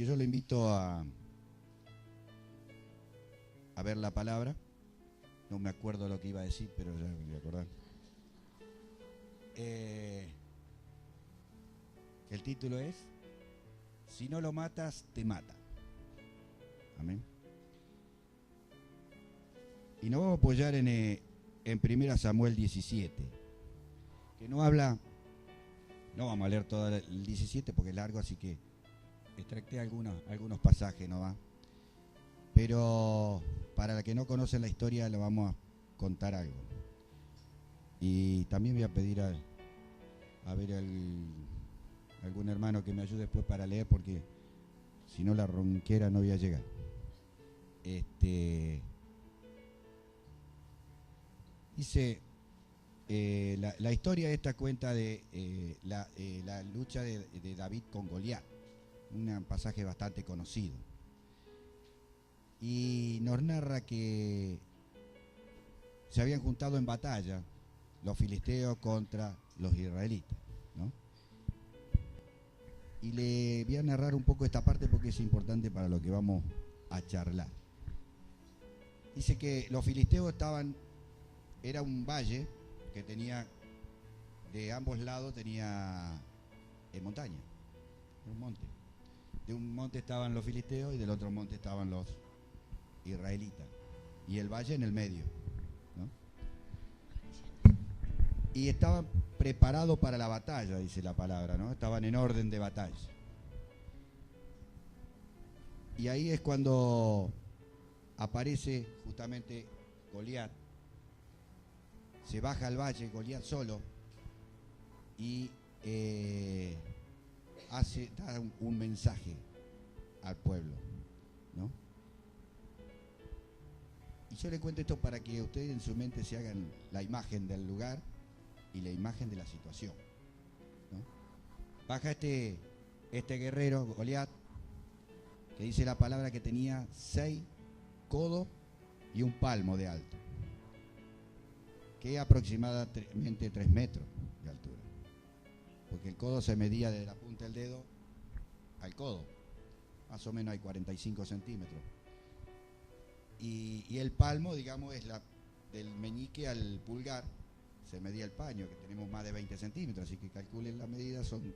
que yo lo invito a ver la palabra. No me acuerdo lo que iba a decir, pero ya me voy a acordar. El título es Si no lo matas, te mata. Amén. Y nos vamos a apoyar en 1 Samuel 17, que no habla, no vamos a leer todo el 17 porque es largo, así que extracté algunos pasajes, ¿no va? Pero para la que no conocen la historia le vamos a contar algo. Y también voy a pedir a ver algún hermano que me ayude después para leer, porque si no la ronquera no voy a llegar. Dice, la historia esta cuenta de la lucha de David con Goliat, un pasaje bastante conocido. Y nos narra que se habían juntado en batalla los filisteos contra los israelitas, ¿no? Y le voy a narrar un poco esta parte porque es importante para lo que vamos a charlar. Dice que los filisteos era un valle que tenía, de ambos lados tenía montaña, un monte. De un monte estaban los filisteos y del otro monte estaban los israelitas. Y el valle en el medio, ¿no? Y estaban preparados para la batalla, dice la palabra, ¿no? Estaban en orden de batalla. Y ahí es cuando aparece justamente Goliat. Se baja al valle Goliat solo y da un mensaje al pueblo, ¿no? Y yo le cuento esto para que ustedes en su mente se hagan la imagen del lugar y la imagen de la situación, ¿no? Baja este guerrero Goliat, que dice la palabra que tenía 6 codos y un palmo de alto, que es aproximadamente 3 metros de altura, porque el codo se medía de la punta del dedo al codo, más o menos hay 45 centímetros. Y el palmo, digamos, es del meñique al pulgar, se medía el paño, que tenemos más de 20 centímetros, así que calculen la medida, son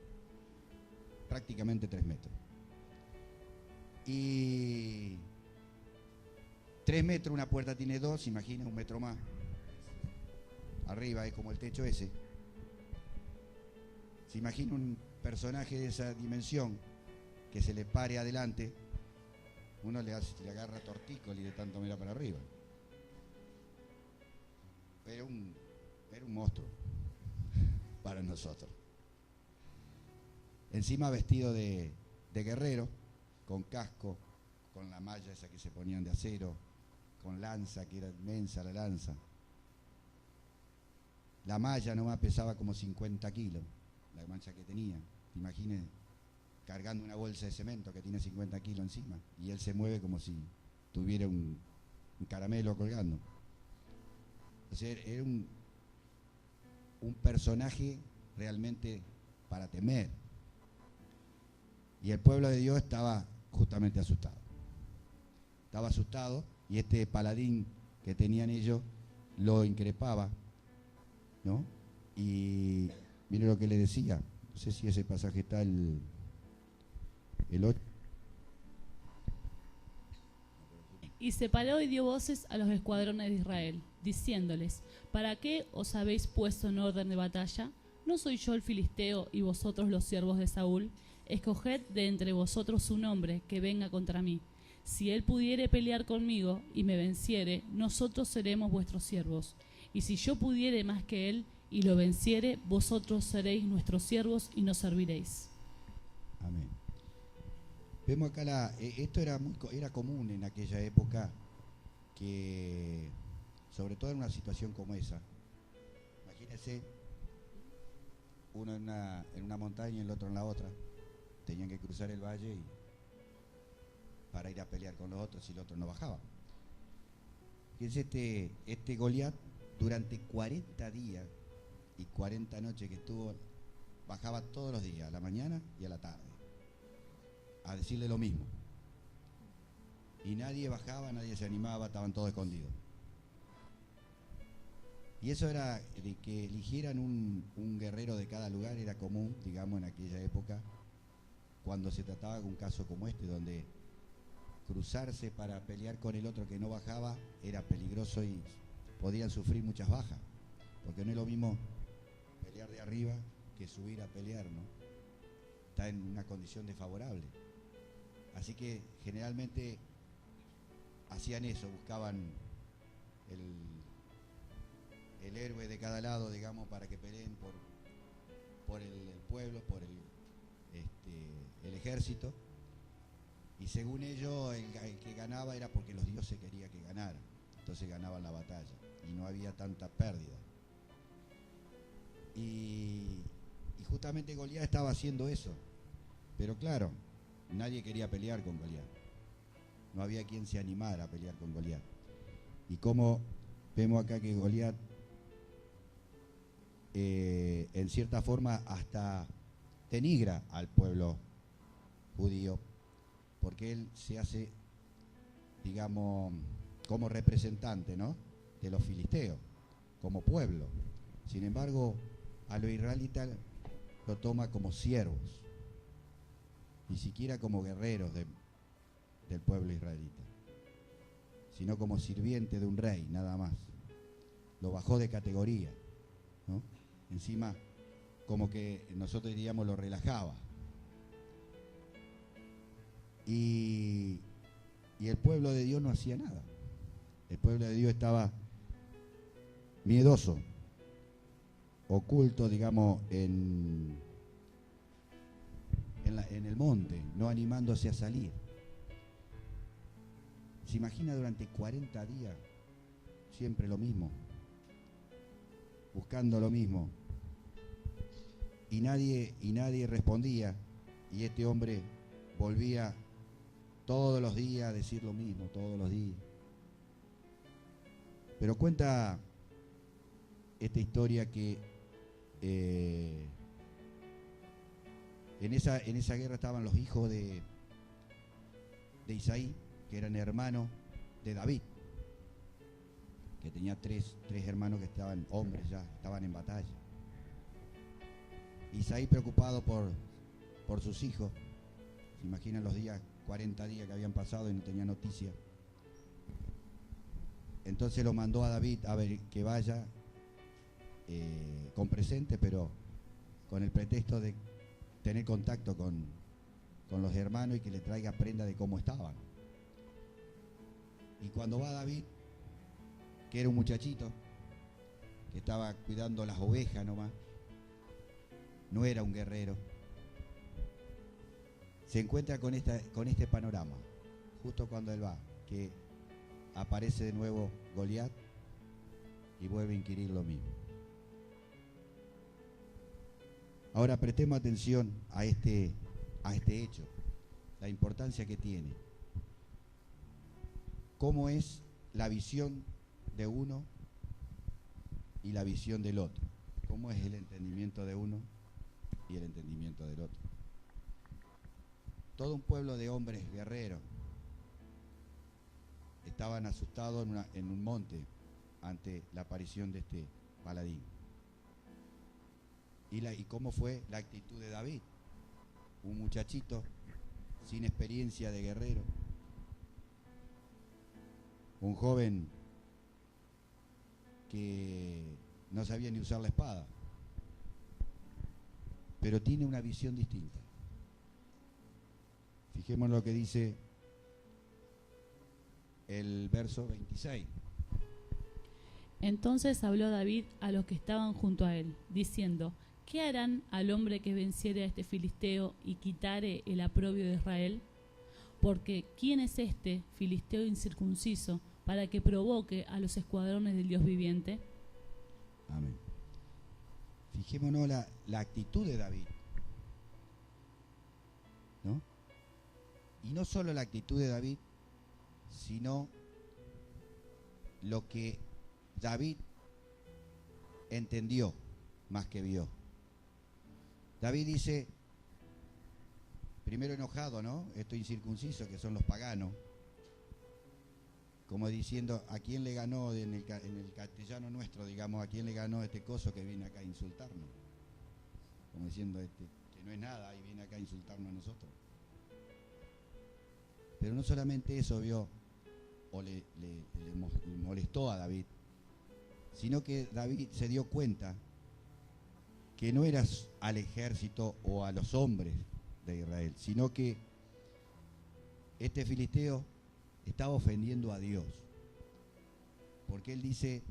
prácticamente 3 metros. Y 3 metros, una puerta tiene 2, imagina, 1 metro más. Arriba es como el techo ese. Se imagina un personaje de esa dimensión que se le pare adelante, uno le agarra tortícolis de tanto mirar para arriba. Era un monstruo para nosotros. Encima vestido de guerrero, con casco, con la malla esa que se ponían de acero, con lanza, que era inmensa la lanza. La malla nomás pesaba como 50 kilos, la mancha que tenía. Imagínense cargando una bolsa de cemento que tiene 50 kilos encima, y él se mueve como si tuviera un caramelo colgando. O sea, era un personaje realmente para temer. Y el pueblo de Dios estaba justamente asustado. Estaba asustado, y este paladín que tenían ellos lo increpaba, ¿no? Y mire lo que le decía. No sé si ese pasaje está el 8. Y se paró y dio voces a los escuadrones de Israel, diciéndoles: ¿Para qué os habéis puesto en orden de batalla? ¿No soy yo el filisteo y vosotros los siervos de Saúl? Escoged de entre vosotros un hombre que venga contra mí. Si él pudiere pelear conmigo y me venciere, nosotros seremos vuestros siervos. Y si yo pudiere más que él y lo venciere, vosotros seréis nuestros siervos y nos serviréis. Amén. Vemos acá, esto era común en aquella época, que sobre todo en una situación como esa. Imagínense, uno en una montaña y el otro en la otra. Tenían que cruzar el valle para ir a pelear con los otros, y el otro no bajaba. Fíjense, este Goliat, durante 40 días y 40 noches que estuvo, bajaba todos los días, a la mañana y a la tarde, a decirle lo mismo. Y nadie bajaba, nadie se animaba, estaban todos escondidos. Y eso era de que eligieran un guerrero de cada lugar, era común, digamos, en aquella época, cuando se trataba de un caso como este, donde cruzarse para pelear con el otro que no bajaba era peligroso y podían sufrir muchas bajas, porque no es lo mismo pelear de arriba que subir a pelear, ¿no? Está en una condición desfavorable. Así que generalmente hacían eso, buscaban el héroe de cada lado, digamos, para que peleen por el pueblo, por el ejército, y según ellos el que ganaba era porque los dioses querían que ganara, entonces ganaban la batalla y no había tanta pérdida. Y justamente Goliat estaba haciendo eso, pero claro, nadie quería pelear con Goliat, no había quien se animara a pelear con Goliat. Y como vemos acá que Goliat en cierta forma hasta denigra al pueblo judío, porque él se hace, digamos, como representante, ¿no?, de los filisteos, como pueblo. Sin embargo, a los israelitas lo toma como siervos, ni siquiera como guerreros del pueblo israelita, sino como sirviente de un rey, nada más. Lo bajó de categoría, ¿no? Encima, como que nosotros diríamos, lo relajaba. Y el pueblo de Dios no hacía nada. El pueblo de Dios estaba miedoso, oculto, digamos, en el monte, no animándose a salir. ¿Se imagina durante 40 días siempre lo mismo? Buscando lo mismo. Y nadie respondía. Y este hombre volvía todos los días a decir lo mismo, todos los días. Pero cuenta esta historia que en esa guerra estaban los hijos de Isaí, que eran hermanos de David, que tenía tres hermanos que estaban hombres ya, estaban en batalla. Isaí, preocupado por sus hijos, se imaginan los días, 40 días que habían pasado y no tenía noticia. Entonces lo mandó a David a ver que vaya con presente, pero con el pretexto de tener contacto con los hermanos y que le traiga prenda de cómo estaban. Y cuando va David, que era un muchachito, que estaba cuidando las ovejas nomás, no era un guerrero, se encuentra con este panorama, justo cuando él va, que aparece de nuevo Goliat y vuelve a inquirir lo mismo. Ahora prestemos atención a este hecho, la importancia que tiene. ¿Cómo es la visión de uno y la visión del otro? ¿Cómo es el entendimiento de uno y el entendimiento del otro? Todo un pueblo de hombres guerreros estaban asustados en un monte ante la aparición de este paladín. ¿Y cómo fue la actitud de David? Un muchachito sin experiencia de guerrero, un joven que no sabía ni usar la espada, pero tiene una visión distinta. Fijémonos lo que dice el verso 26. Entonces habló David a los que estaban junto a él, diciendo: ¿qué harán al hombre que venciere a este filisteo y quitare el aprobio de Israel? Porque ¿quién es este filisteo incircunciso para que provoque a los escuadrones del Dios viviente? Amén. Fijémonos la actitud de David, ¿no? Y no solo la actitud de David, sino lo que David entendió más que vio. David dice: primero enojado, ¿no? Estos incircuncisos que son los paganos, como diciendo, ¿a quién le ganó en el castellano nuestro, digamos, a quién le ganó este coso que viene acá a insultarnos? Como diciendo, que no es nada y viene acá a insultarnos a nosotros. Pero no solamente eso vio o le molestó a David, sino que David se dio cuenta que no era al ejército o a los hombres de Israel, sino que este filisteo estaba ofendiendo a Dios. Porque él dice,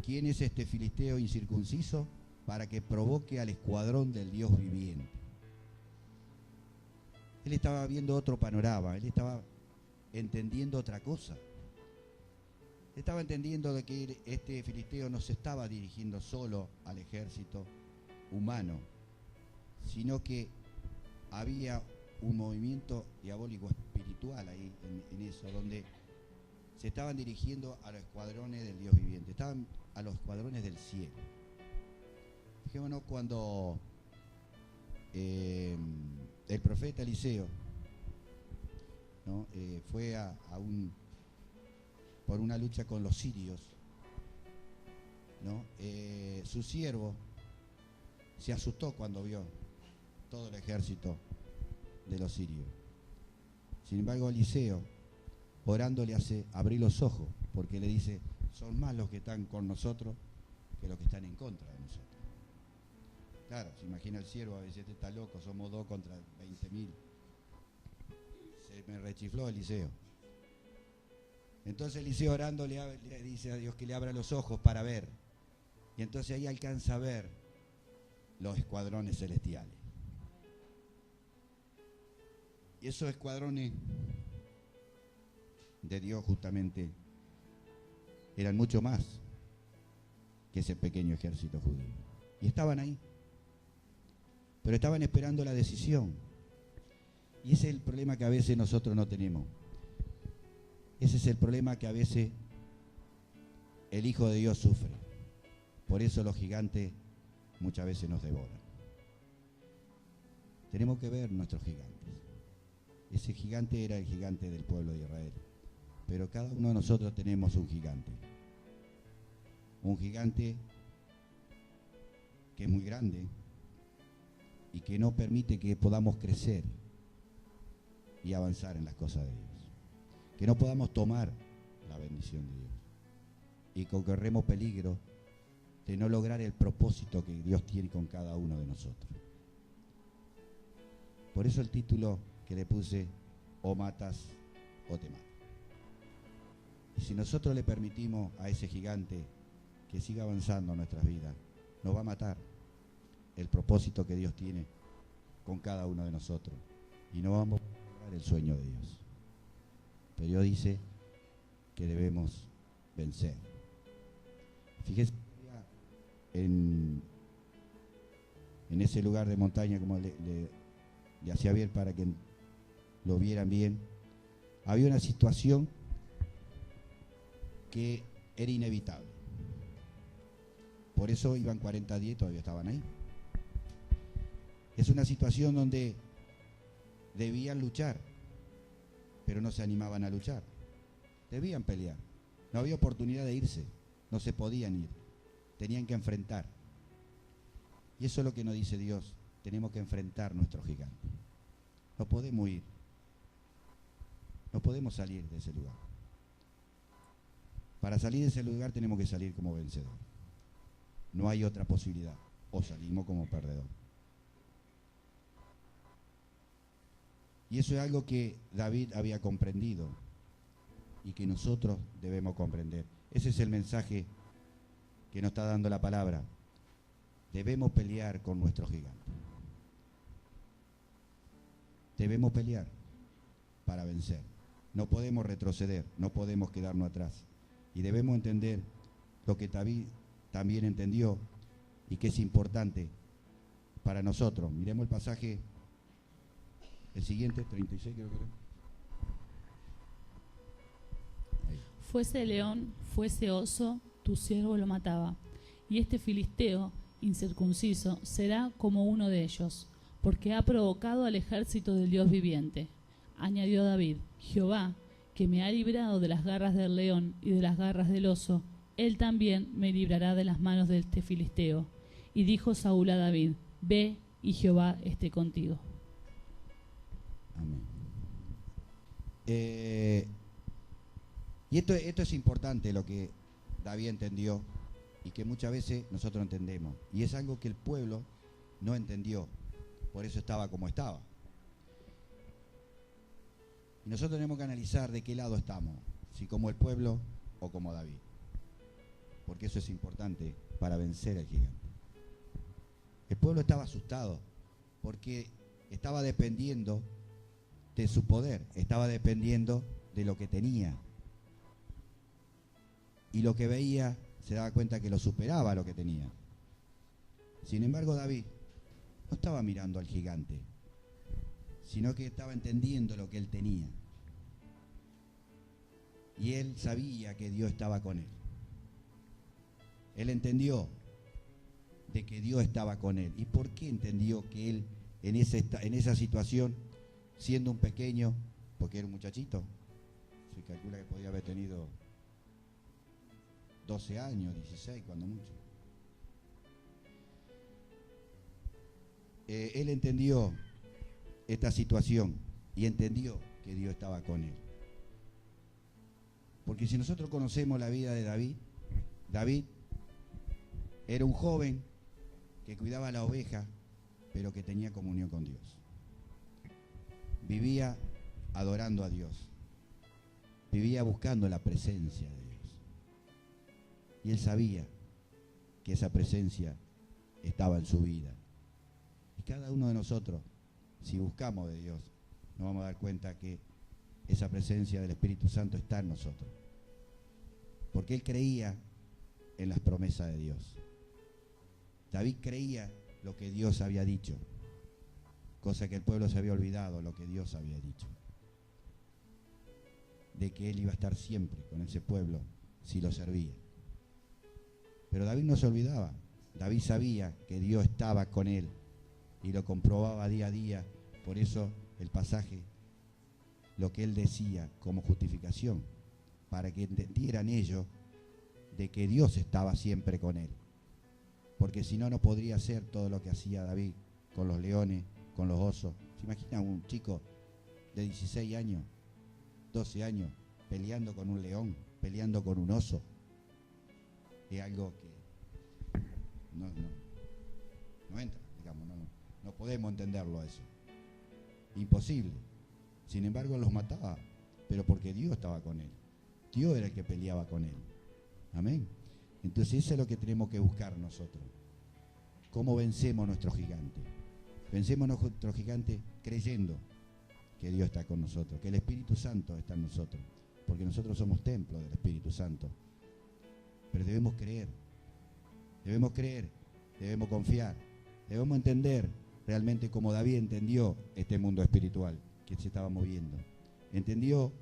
¿quién es este filisteo incircunciso para que provoque al escuadrón del Dios viviente? Él estaba viendo otro panorama, él estaba entendiendo otra cosa. Estaba entendiendo de que este filisteo no se estaba dirigiendo solo al ejército humano, sino que había un movimiento diabólico espiritual ahí en eso, donde se estaban dirigiendo a los escuadrones del Dios viviente, estaban a los escuadrones del cielo. Fijémonos cuando el profeta Eliseo, ¿no? Fue por una lucha con los sirios, ¿no? Su siervo se asustó cuando vio todo el ejército de los sirios. Sin embargo, Eliseo, orando, le hace abrir los ojos, porque le dice, son más los que están con nosotros que los que están en contra de nosotros. Claro, se imagina el siervo, a veces este está loco, somos 2 contra 20.000. Se me rechifló Eliseo. Entonces Eliseo orando le dice a Dios que le abra los ojos para ver. Y entonces ahí alcanza a ver los escuadrones celestiales. Y esos escuadrones de Dios justamente eran mucho más que ese pequeño ejército judío. Y estaban ahí. Pero estaban esperando la decisión. Y ese es el problema que a veces nosotros no tenemos. Ese es el problema que a veces el Hijo de Dios sufre. Por eso los gigantes muchas veces nos devoran. Tenemos que ver nuestros gigantes. Ese gigante era el gigante del pueblo de Israel. Pero cada uno de nosotros tenemos un gigante. Un gigante que es muy grande y que no permite que podamos crecer y avanzar en las cosas de Dios. Que no podamos tomar la bendición de Dios. Y que corremos peligro de no lograr el propósito que Dios tiene con cada uno de nosotros. Por eso el título que le puse, o matas o te matas. Y si nosotros le permitimos a ese gigante que siga avanzando en nuestras vidas, nos va a matar el propósito que Dios tiene con cada uno de nosotros. Y no vamos a lograr el sueño de Dios. Pero Dios dice que debemos vencer. Fíjese en ese lugar de montaña, como le hacía ver para que lo vieran bien, había una situación que era inevitable. Por eso iban 40 días y todavía estaban ahí. Es una situación donde debían luchar, pero no se animaban a luchar. Debían pelear. No había oportunidad de irse. No se podían ir. Tenían que enfrentar. Y eso es lo que nos dice Dios. Tenemos que enfrentar nuestro gigante. No podemos ir. No podemos salir de ese lugar. Para salir de ese lugar tenemos que salir como vencedor. No hay otra posibilidad. O salimos como perdedor. Y eso es algo que David había comprendido y que nosotros debemos comprender. Ese es el mensaje que nos está dando la palabra. Debemos pelear con nuestro gigante. Debemos pelear para vencer. No podemos retroceder, no podemos quedarnos atrás. Y debemos entender lo que David también entendió y que es importante para nosotros. Miremos el pasaje, el siguiente, 36 creo que era. Fuese león, fuese oso, tu siervo lo mataba. Y este filisteo, incircunciso, será como uno de ellos, porque ha provocado al ejército del Dios viviente. Añadió David: Jehová, que me ha librado de las garras del león y de las garras del oso, él también me librará de las manos de este filisteo. Y dijo Saúl a David: Ve, y Jehová esté contigo. Amén. Y esto es importante, lo que David entendió y que muchas veces nosotros entendemos. Y es algo que el pueblo no entendió. Por eso estaba como estaba. Y nosotros tenemos que analizar de qué lado estamos, si como el pueblo o como David. Porque eso es importante para vencer al gigante. El pueblo estaba asustado porque estaba dependiendo de su poder, estaba dependiendo de lo que tenía. Y lo que veía se daba cuenta que lo superaba lo que tenía. Sin embargo, David no estaba mirando al gigante, sino que estaba entendiendo lo que él tenía. Y él sabía que Dios estaba con él. Él entendió de que Dios estaba con él. ¿Y por qué entendió que él en esa situación, siendo un pequeño, porque era un muchachito, se calcula que podía haber tenido 12 años, 16 cuando mucho? Él entendió esta situación y entendió que Dios estaba con él. Porque si nosotros conocemos la vida de David, David era un joven que cuidaba la oveja, pero que tenía comunión con Dios. Vivía adorando a Dios. Vivía buscando la presencia de Dios. Y él sabía que esa presencia estaba en su vida. Y cada uno de nosotros, si buscamos de Dios, nos vamos a dar cuenta que esa presencia del Espíritu Santo está en nosotros. Porque él creía en las promesas de Dios. David creía lo que Dios había dicho, cosa que el pueblo se había olvidado, lo que Dios había dicho. De que él iba a estar siempre con ese pueblo si lo servía. Pero David no se olvidaba. David sabía que Dios estaba con él y lo comprobaba día a día. Por eso el pasaje, lo que él decía como justificación, para que entendieran ellos de que Dios estaba siempre con él. Porque si no, no podría hacer todo lo que hacía David con los leones, con los osos. ¿Se imagina un chico de 16 años, 12 años, peleando con un león, peleando con un oso? Es algo que no entra, digamos, no podemos entenderlo eso. Imposible. Sin embargo, los mataba, pero porque Dios estaba con él. Dios era el que peleaba con él. Amén. Entonces eso es lo que tenemos que buscar nosotros. ¿Cómo vencemos nuestro gigante? Vencemos nuestro gigante creyendo que Dios está con nosotros, que el Espíritu Santo está en nosotros, porque nosotros somos templo del Espíritu Santo. Pero debemos creer, debemos confiar, debemos entender realmente como David entendió este mundo espiritual que se estaba moviendo. Entendió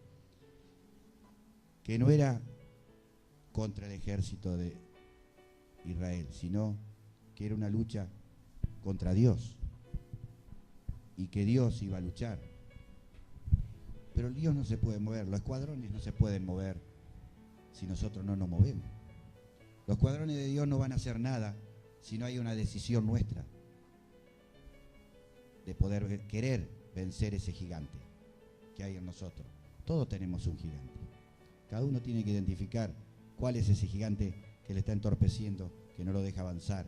que no era contra el ejército de Israel, sino que era una lucha contra Dios y que Dios iba a luchar. Pero el Dios no se puede mover, los escuadrones no se pueden mover si nosotros no nos movemos. Los escuadrones de Dios no van a hacer nada si no hay una decisión nuestra de poder querer vencer ese gigante que hay en nosotros. Todos tenemos un gigante. Cada uno tiene que identificar cuál es ese gigante que le está entorpeciendo, que no lo deja avanzar,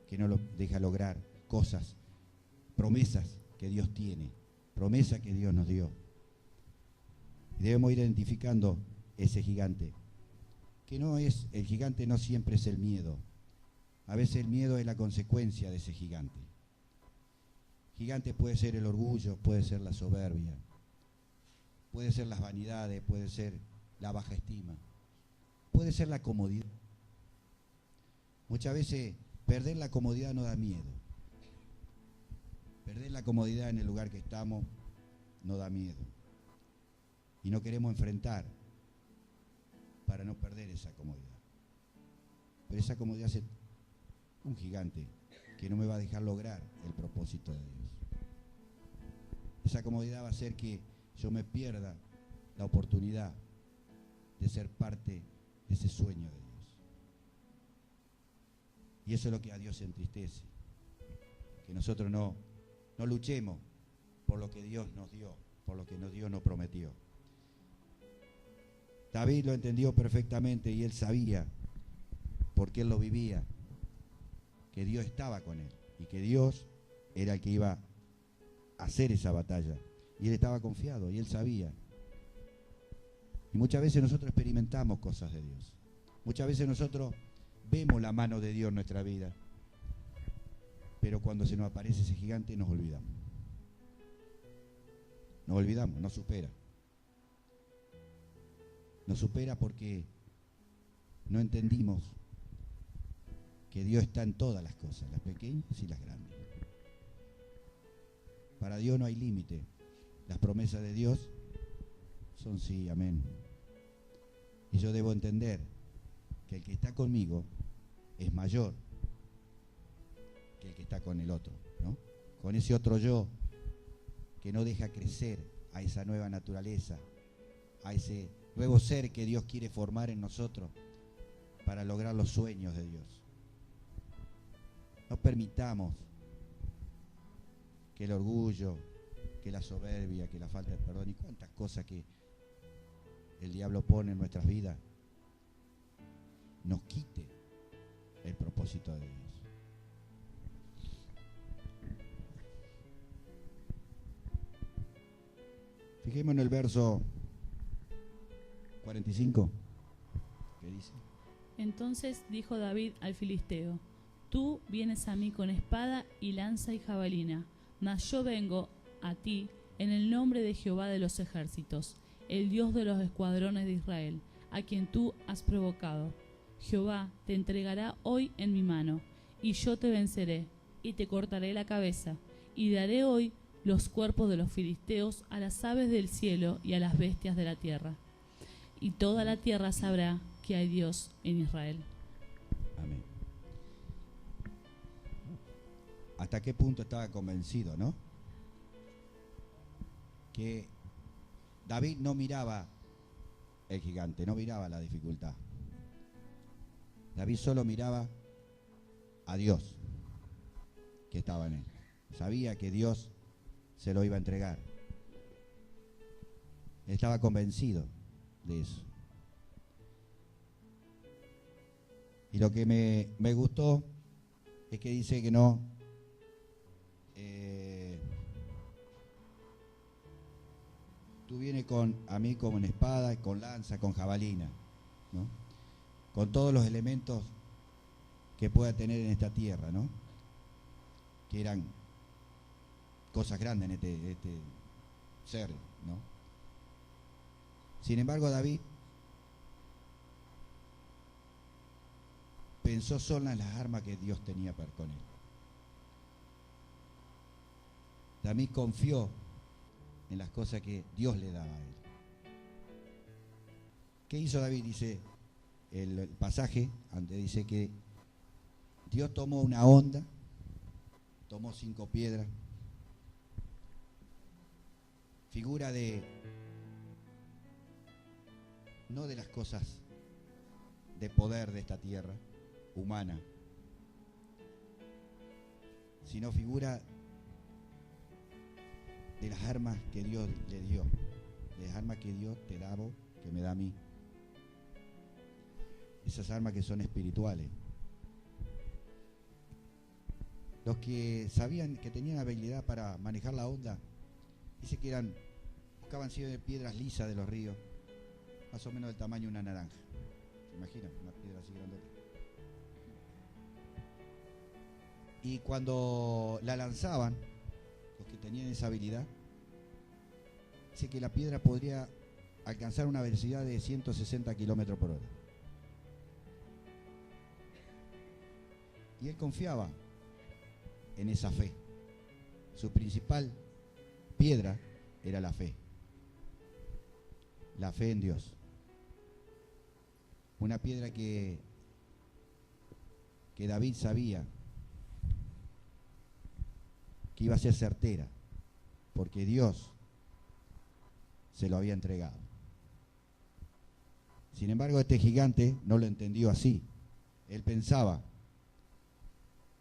que no lo deja lograr cosas, promesas que Dios tiene, promesas que Dios nos dio. Y debemos ir identificando ese gigante, que no es, el gigante no siempre es el miedo. A veces el miedo es la consecuencia de ese gigante. Gigante puede ser el orgullo, puede ser la soberbia, puede ser las vanidades, puede ser la baja estima, puede ser la comodidad. Muchas veces perder la comodidad no da miedo. Perder la comodidad en el lugar que estamos no da miedo. Y no queremos enfrentar para no perder esa comodidad. Pero esa comodidad es un gigante que no me va a dejar lograr el propósito de Dios. Esa comodidad va a hacer que yo me pierda la oportunidad de ser parte de ese sueño de Dios. Y eso es lo que a Dios entristece, que nosotros no luchemos por lo que Dios nos dio, por lo que Dios nos prometió. David lo entendió perfectamente y él sabía, porque él lo vivía, que Dios estaba con él y que Dios era el que iba a hacer esa batalla. Y él estaba confiado y él sabía. Y muchas veces nosotros experimentamos cosas de Dios. Muchas veces nosotros vemos la mano de Dios en nuestra vida. Pero cuando se nos aparece ese gigante nos olvidamos. Nos olvidamos, nos supera. Nos supera porque no entendimos que Dios está en todas las cosas, las pequeñas y las grandes. Para Dios no hay límite. Las promesas de Dios son sí, amén. Y yo debo entender que el que está conmigo es mayor que el que está con el otro, ¿no? Con ese otro yo que no deja crecer a esa nueva naturaleza, a ese nuevo ser que Dios quiere formar en nosotros para lograr los sueños de Dios. No permitamos que el orgullo, que la soberbia, que la falta de perdón y cuántas cosas que el diablo pone en nuestras vidas nos quite el propósito de Dios. Fijémonos en el verso 45, ¿qué dice? Entonces dijo David al filisteo: Tú vienes a mí con espada y lanza y jabalina, mas yo vengo a ti en el nombre de Jehová de los ejércitos, el Dios de los escuadrones de Israel, a quien tú has provocado. Jehová te entregará hoy en mi mano, y yo te venceré, y te cortaré la cabeza, y daré hoy los cuerpos de los filisteos a las aves del cielo y a las bestias de la tierra. Y toda la tierra sabrá que hay Dios en Israel. Amén. ¿Hasta qué punto estaba convencido, no? Que David no miraba el gigante, no miraba la dificultad. David solo miraba a Dios que estaba en él. Sabía que Dios se lo iba a entregar. Estaba convencido de eso. Y lo que me gustó es que dice que no, tú vienes a mí con espada, con lanza, con jabalina, ¿no? Con todos los elementos que pueda tener en esta tierra, ¿no? Que eran cosas grandes en este ser, ¿no? Sin embargo, David pensó solo en las armas que Dios tenía con él. David confió en las cosas que Dios le daba a él. ¿Qué hizo David? Dice el pasaje, antes dice que Dios tomó una honda, tomó 5 piedras, figura de, no de las cosas de poder de esta tierra humana, sino figura de las armas que Dios le dio, de las armas que Dios te da, que me da a mí. Esas armas que son espirituales. Los que sabían que tenían habilidad para manejar la onda, dice que buscaban siempre piedras lisas de los ríos, más o menos del tamaño de una naranja. ¿Se imaginan? Una piedra así grande. Y cuando la lanzaban, los que tenían esa habilidad, dice que la piedra podría alcanzar una velocidad de 160 kilómetros por hora. Y él confiaba en esa fe. Su principal piedra era la fe. La fe en Dios. Una piedra que David sabía que iba a ser certera, porque Dios se lo había entregado. Sin embargo, este gigante no lo entendió así. Él pensaba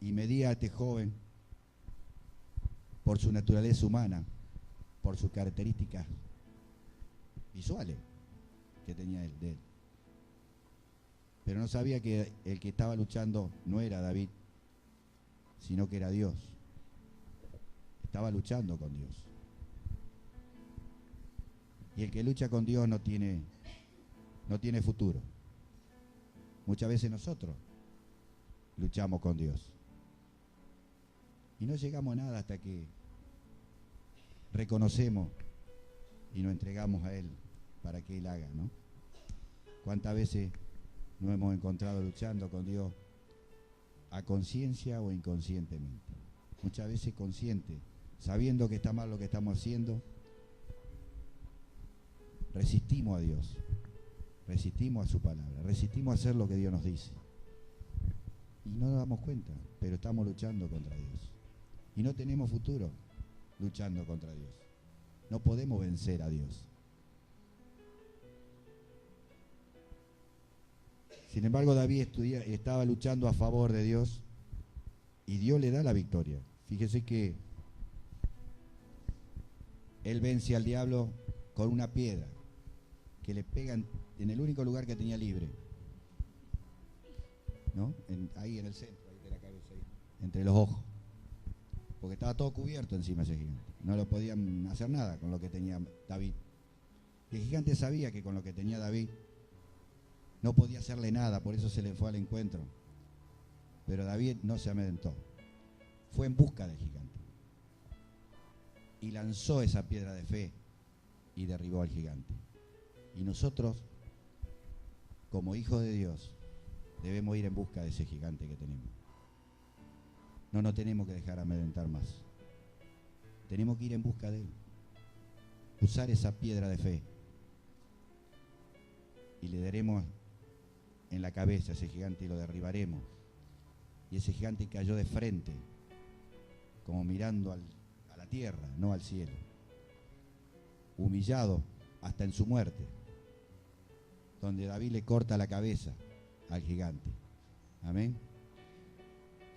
y medía a este joven por su naturaleza humana, por sus características visuales que tenía él, de él. Pero no sabía que el que estaba luchando no era David, sino que era Dios. Estaba luchando con Dios. Y el que lucha con Dios no tiene futuro. Muchas veces nosotros luchamos con Dios. Y no llegamos a nada hasta que reconocemos y nos entregamos a Él para que Él haga, ¿no? ¿Cuántas veces nos hemos encontrado luchando con Dios a conciencia o inconscientemente? Muchas veces consciente, sabiendo que está mal lo que estamos haciendo, resistimos a Dios, resistimos a su palabra, resistimos a hacer lo que Dios nos dice. Y no nos damos cuenta, pero estamos luchando contra Dios. Y no tenemos futuro luchando contra Dios. No podemos vencer a Dios. Sin embargo, David estaba luchando a favor de Dios y Dios le da la victoria. Fíjese que él vence al diablo con una piedra que le pega en el único lugar que tenía libre, ¿no? Ahí en el centro, ahí de la cabeza, ahí, entre los ojos, porque estaba todo cubierto encima ese gigante. No lo podían hacer nada con lo que tenía David. Y el gigante sabía que con lo que tenía David no podía hacerle nada, por eso se le fue al encuentro. Pero David no se amedrentó. Fue en busca del gigante. Y lanzó esa piedra de fe y derribó al gigante. Y nosotros, como hijos de Dios, debemos ir en busca de ese gigante que tenemos. No nos tenemos que dejar amedrentar más. Tenemos que ir en busca de él. Usar esa piedra de fe. Y le daremos en la cabeza a ese gigante y lo derribaremos. Y ese gigante cayó de frente, como mirando a la tierra, no al cielo. Humillado hasta en su muerte, donde David le corta la cabeza al gigante. Amén.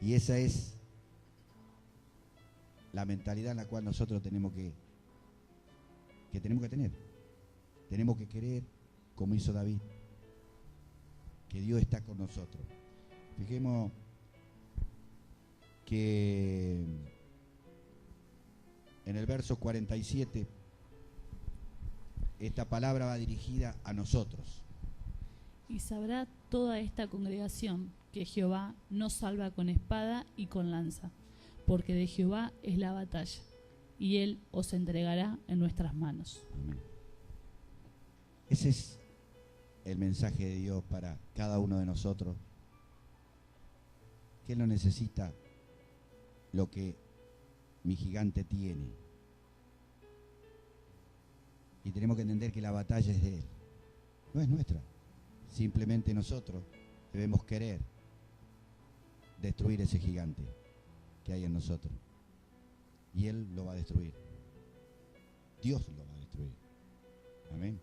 Y esa es la mentalidad en la cual nosotros tenemos que tener. Tenemos que querer como hizo David, que Dios está con nosotros. Fijemos que en el verso 47 esta palabra va dirigida a nosotros. Y sabrá toda esta congregación que Jehová no salva con espada y con lanza, porque de Jehová es la batalla, y Él os entregará en nuestras manos. Amén. Ese es el mensaje de Dios para cada uno de nosotros, que Él no necesita lo que mi gigante tiene. Y tenemos que entender que la batalla es de Él, no es nuestra. Simplemente nosotros debemos querer destruir ese gigante que hay en nosotros. Y Él lo va a destruir. Dios lo va a destruir. Amén.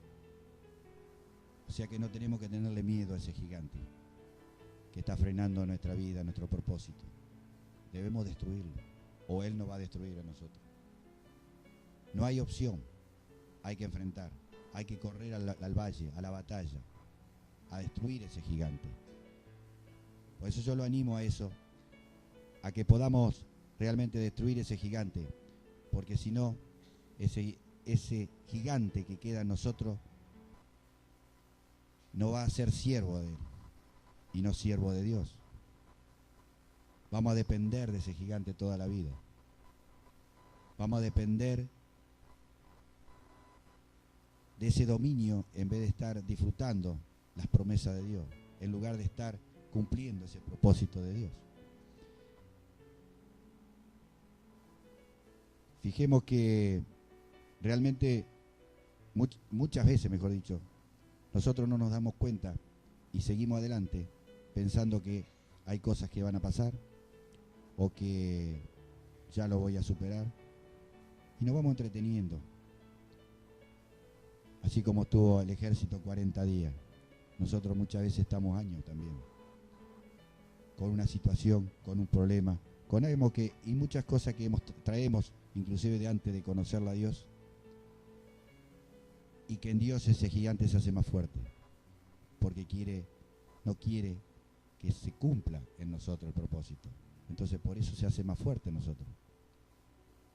O sea que no tenemos que tenerle miedo a ese gigante que está frenando nuestra vida, nuestro propósito. Debemos destruirlo, o Él nos va a destruir a nosotros. No hay opción. Hay que enfrentar, hay que correr al valle, a la batalla, a destruir ese gigante. Por eso yo lo animo a eso, a que podamos realmente destruir ese gigante, porque si no, ese gigante que queda en nosotros no va a ser siervo de Él y no siervo de Dios. Vamos a depender de ese gigante toda la vida. Vamos a depender de ese dominio en vez de estar disfrutando las promesas de Dios, en lugar de estar cumpliendo ese propósito de Dios. Fijemos que realmente muchas veces, mejor dicho, nosotros no nos damos cuenta y seguimos adelante pensando que hay cosas que van a pasar o que ya lo voy a superar Y nos vamos entreteniendo. Así como estuvo el ejército 40 días. Nosotros muchas veces estamos años también. Con una situación, con un problema, con algo que, y muchas cosas que traemos, inclusive de antes de conocerla a Dios. Y que en Dios ese gigante se hace más fuerte. Porque no quiere que se cumpla en nosotros el propósito. Entonces por eso se hace más fuerte en nosotros.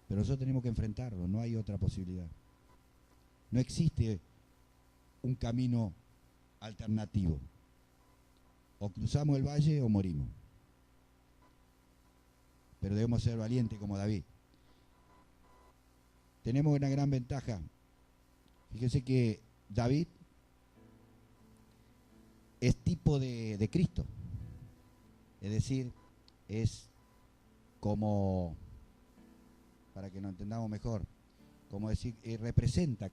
Pero nosotros tenemos que enfrentarlo, no hay otra posibilidad. No existe un camino alternativo. O cruzamos el valle o morimos. Pero debemos ser valientes como David. Tenemos una gran ventaja. Fíjense que David es tipo de Cristo. Es decir, es como, para que nos entendamos mejor, como decir, representa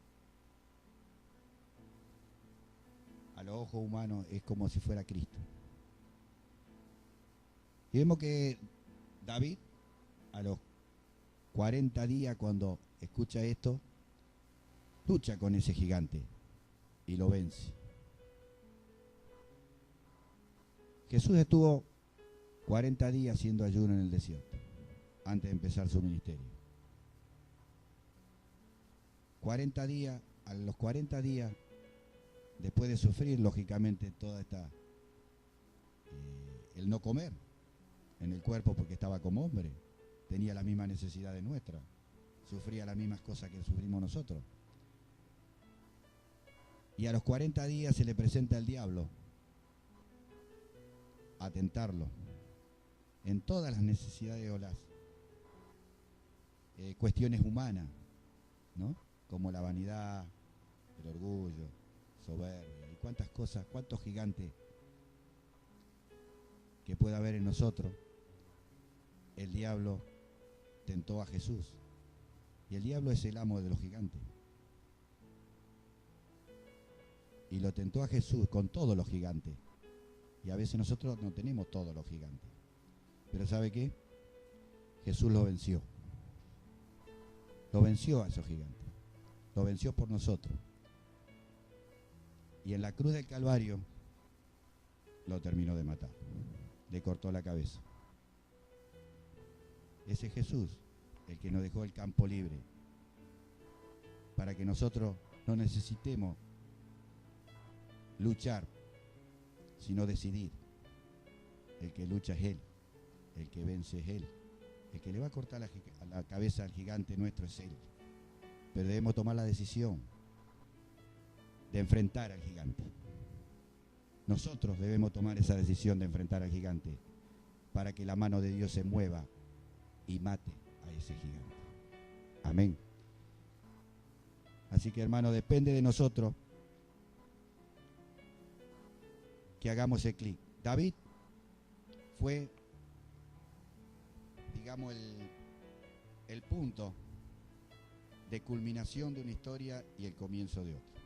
a los ojos humanos, es como si fuera Cristo. Y vemos que David, a los 40 días, cuando escucha esto, lucha con ese gigante y lo vence. Jesús estuvo 40 días haciendo ayuno en el desierto, antes de empezar su ministerio. 40 días, a los 40 días, después de sufrir, lógicamente, toda esta, el no comer en el cuerpo porque estaba como hombre, tenía las mismas necesidades nuestras, sufría las mismas cosas que sufrimos nosotros. Y a los 40 días se le presenta el diablo a tentarlo en todas las necesidades o las cuestiones humanas, ¿no? Como la vanidad, el orgullo, soberbia y cuántas cosas, cuántos gigantes que pueda haber en nosotros. El diablo tentó a Jesús y el diablo es el amo de los gigantes y lo tentó a Jesús con todos los gigantes. Y a veces nosotros no tenemos todos los gigantes. Pero ¿sabe qué? Jesús lo venció. Lo venció a esos gigantes. Lo venció por nosotros. Y en la cruz del Calvario lo terminó de matar. Le cortó la cabeza. Ese es Jesús, el que nos dejó el campo libre. Para que nosotros no necesitemos luchar, sino decidir. El que lucha es Él, el que vence es Él, el que le va a cortar la cabeza al gigante nuestro es Él. Pero debemos tomar la decisión de enfrentar al gigante. Nosotros debemos tomar esa decisión de enfrentar al gigante para que la mano de Dios se mueva y mate a ese gigante. Amén. Así que, hermano, depende de nosotros que hagamos el clic. David fue, digamos, el punto de culminación de una historia y el comienzo de otra.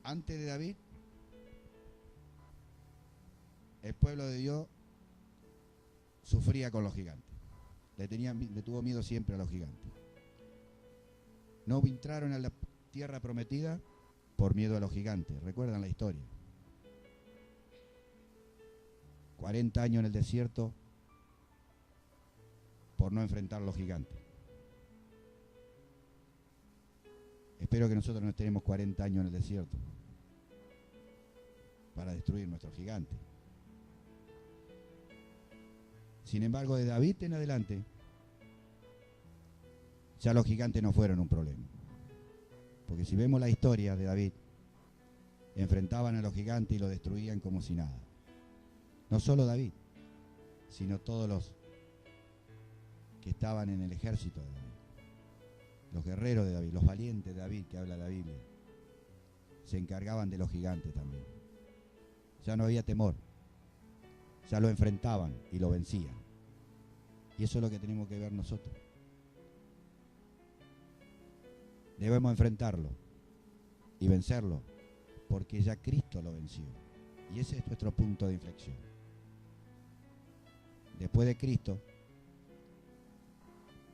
Antes de David, el pueblo de Dios sufría con los gigantes. Le tuvo miedo siempre a los gigantes. No entraron a la tierra prometida por miedo a los gigantes. ¿Recuerdan la historia? 40 años en el desierto por no enfrentar a los gigantes. Espero que nosotros no estemos 40 años en el desierto para destruir nuestros gigantes. Sin embargo, de David en adelante, ya los gigantes no fueron un problema. Porque si vemos la historia de David, enfrentaban a los gigantes y los destruían como si nada. No solo David, sino todos los que estaban en el ejército de David. Los guerreros de David, los valientes de David que habla la Biblia, se encargaban de los gigantes también. Ya no había temor, ya lo enfrentaban y lo vencían. Y eso es lo que tenemos que ver nosotros. Debemos enfrentarlo y vencerlo, porque ya Cristo lo venció. Y ese es nuestro punto de inflexión. Después de Cristo,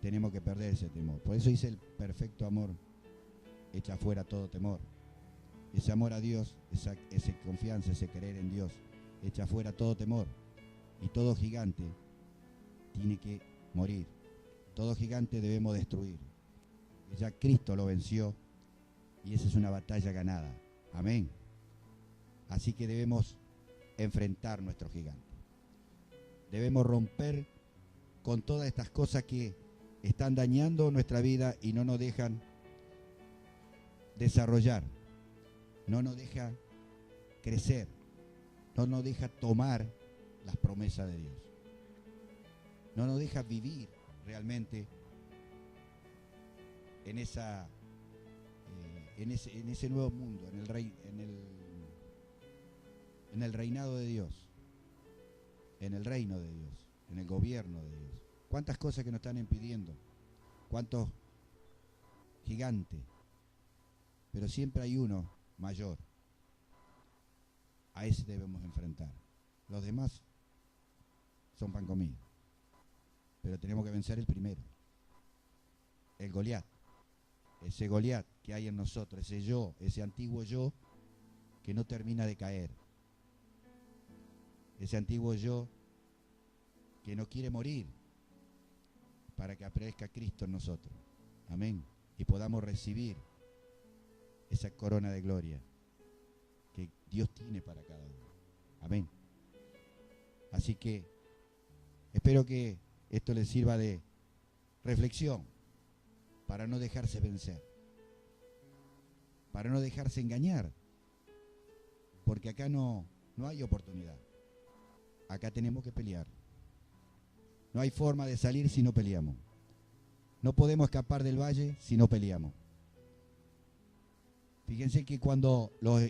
tenemos que perder ese temor. Por eso dice: el perfecto amor echa fuera todo temor. Ese amor a Dios, esa confianza, ese creer en Dios, echa fuera todo temor. Y todo gigante tiene que morir. Todo gigante debemos destruir. Ya Cristo lo venció y esa es una batalla ganada. Amén. Así que debemos enfrentar nuestro gigante. Debemos romper con todas estas cosas que están dañando nuestra vida y no nos dejan desarrollar, no nos dejan crecer, no nos deja tomar las promesas de Dios, no nos deja vivir realmente en esa en ese nuevo mundo, en el reinado de Dios, en el reino de Dios, en el gobierno de Dios. Cuántas cosas que nos están impidiendo, cuántos gigantes, pero siempre hay uno mayor. A ese debemos enfrentar. Los demás son pan comido, pero tenemos que vencer el primero, el Goliat. Ese Goliat que hay en nosotros, ese yo, ese antiguo yo que no termina de caer, ese antiguo yo que no quiere morir para que aparezca Cristo en nosotros. Amén. Y podamos recibir esa corona de gloria que Dios tiene para cada uno. Amén. Así que espero que esto les sirva de reflexión para no dejarse vencer, para no dejarse engañar, porque acá no hay oportunidad. Acá tenemos que pelear. No hay forma de salir si no peleamos. No podemos escapar del valle si no peleamos. Fíjense que cuando los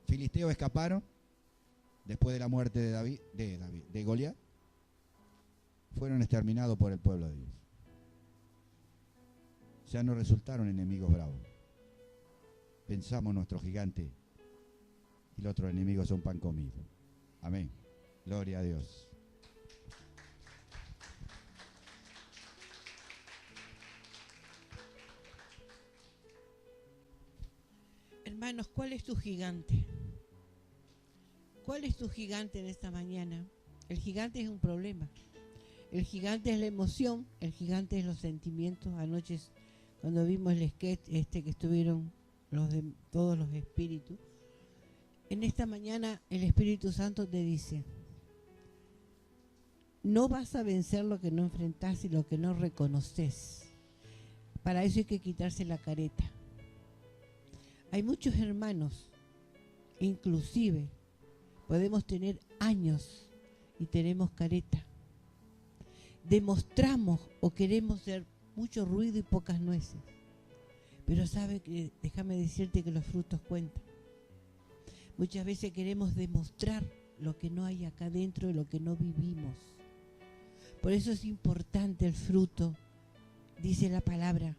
filisteos escaparon, después de la muerte de Goliat, fueron exterminados por el pueblo de Dios. Ya no resultaron enemigos bravos. Pensamos nuestro gigante y los otros enemigos son pan comido. Amén. Gloria a Dios. Hermanos, ¿cuál es tu gigante? ¿Cuál es tu gigante en esta mañana? El gigante es un problema. El gigante es la emoción, el gigante es los sentimientos. Anoche, cuando vimos el sketch que estuvieron todos los espíritus, en esta mañana el Espíritu Santo te dice: no vas a vencer lo que no enfrentás y lo que no reconoces. Para eso hay que quitarse la careta. Hay muchos hermanos, inclusive podemos tener años y tenemos careta. Demostramos o queremos ser mucho ruido y pocas nueces. Pero déjame decirte que los frutos cuentan. Muchas veces queremos demostrar lo que no hay acá dentro y lo que no vivimos. Por eso es importante el fruto. Dice la palabra: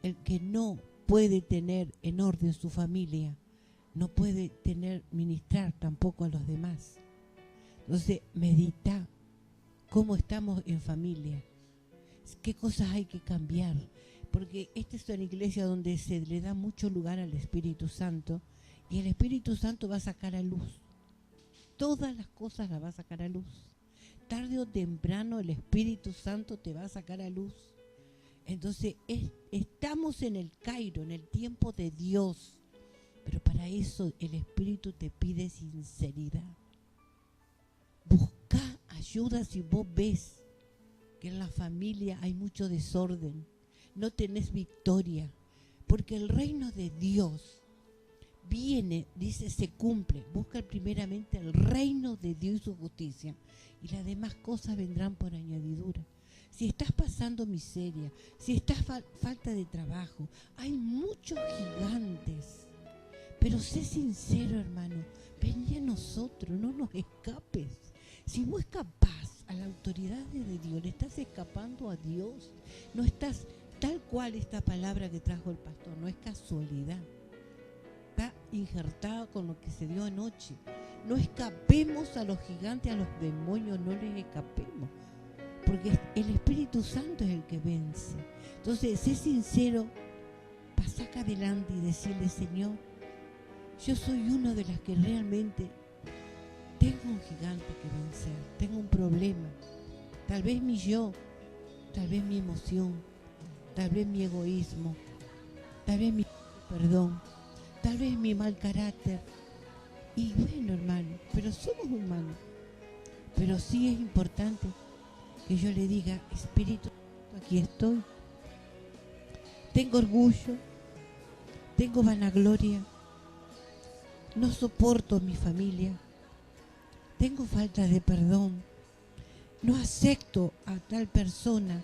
el que no puede tener en orden su familia, no puede ministrar tampoco a los demás. Entonces, medita cómo estamos en familia, qué cosas hay que cambiar, porque esta es una iglesia donde se le da mucho lugar al Espíritu Santo, y el Espíritu Santo va a sacar a luz. Todas las cosas las va a sacar a luz. Tarde o temprano el Espíritu Santo te va a sacar a luz. Entonces, estamos en el Cairo, en el tiempo de Dios. Pero para eso el Espíritu te pide sinceridad. Busca ayuda si vos ves que en la familia hay mucho desorden. No tenés victoria. Porque el reino de Dios viene, dice, se cumple. Busca primeramente el reino de Dios y su justicia. Y las demás cosas vendrán por añadidura. Si estás pasando miseria, si estás falta de trabajo, hay muchos gigantes. Pero sé sincero, hermano, vení a nosotros, no nos escapes. Si vos escapás a la autoridad de Dios, le estás escapando a Dios. No estás tal cual esta palabra que trajo el pastor, no es casualidad. Está injertada con lo que se dio anoche. No escapemos a los gigantes, a los demonios, no les escapemos. porque el Espíritu Santo es el que vence. Entonces, sé sincero, pasa acá adelante y decirle: Señor, yo soy una de las que realmente tengo un gigante que vencer, tengo un problema. Tal vez mi yo, tal vez mi emoción, tal vez mi egoísmo, tal vez mi perdón, tal vez mi mal carácter. Y bueno, hermano, pero somos humanos. Pero sí es importante que yo le diga: Espíritu, aquí estoy. Tengo orgullo, tengo vanagloria, no soporto a mi familia, tengo falta de perdón, no acepto a tal persona,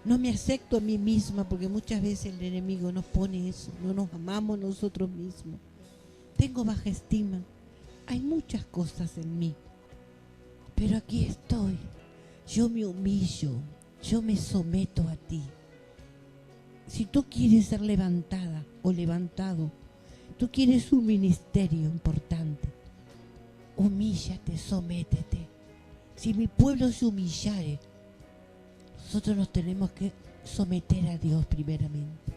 no me acepto a mí misma, porque muchas veces el enemigo nos pone eso, no nos amamos nosotros mismos. Tengo baja estima, hay muchas cosas en mí, pero aquí estoy, yo me humillo, yo me someto a ti. Si tú quieres ser levantada o levantado, tú quieres un ministerio importante, humíllate, sométete. Si mi pueblo se humillare, nosotros nos tenemos que someter a Dios primeramente.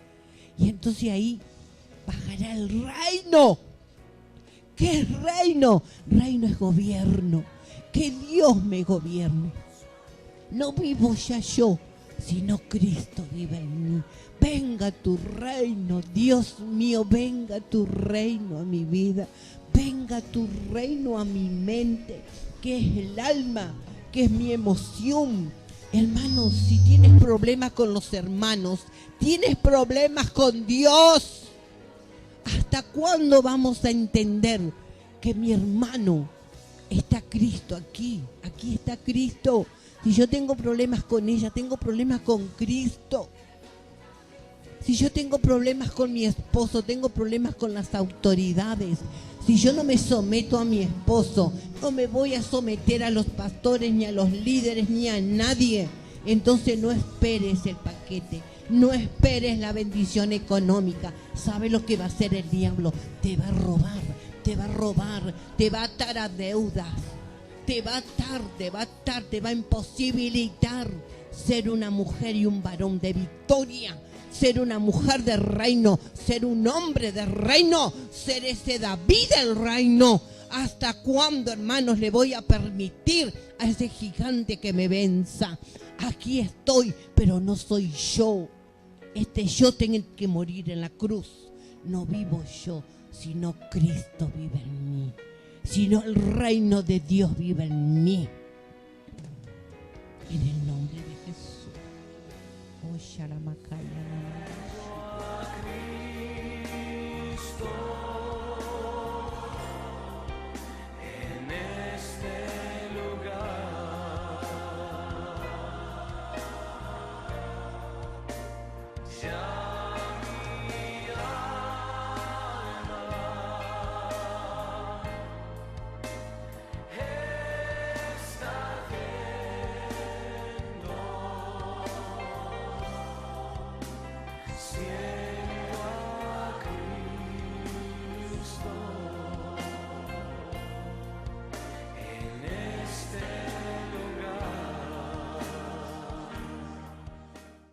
Y entonces ahí bajará el reino. ¿Qué es reino? Reino es gobierno. Que Dios me gobierne. No vivo ya yo, sino Cristo vive en mí. Venga tu reino, Dios mío, venga tu reino a mi vida. Venga tu reino a mi mente, que es el alma, que es mi emoción. Hermanos, si tienes problemas con los hermanos, tienes problemas con Dios. ¿Hasta cuándo vamos a entender que mi hermano está Cristo aquí? Aquí está Cristo. Si yo tengo problemas con ella, tengo problemas con Cristo. Si yo tengo problemas con mi esposo, tengo problemas con las autoridades. Si yo no me someto a mi esposo, no me voy a someter a los pastores, ni a los líderes, ni a nadie. Entonces no esperes el paquete, no esperes la bendición económica. ¿Sabe lo que va a hacer el diablo? Te va a robar, te va a robar, te va a atar a deudas. Te va a atar, te va a imposibilitar ser una mujer y un varón de victoria. Ser una mujer del reino, ser un hombre del reino, ser ese David del reino. ¿Hasta cuándo, hermanos, le voy a permitir a ese gigante que me venza? Aquí estoy, pero no soy yo. Yo tengo que morir en la cruz. No vivo yo, sino Cristo vive en mí. Sino el reino de Dios vive en mí.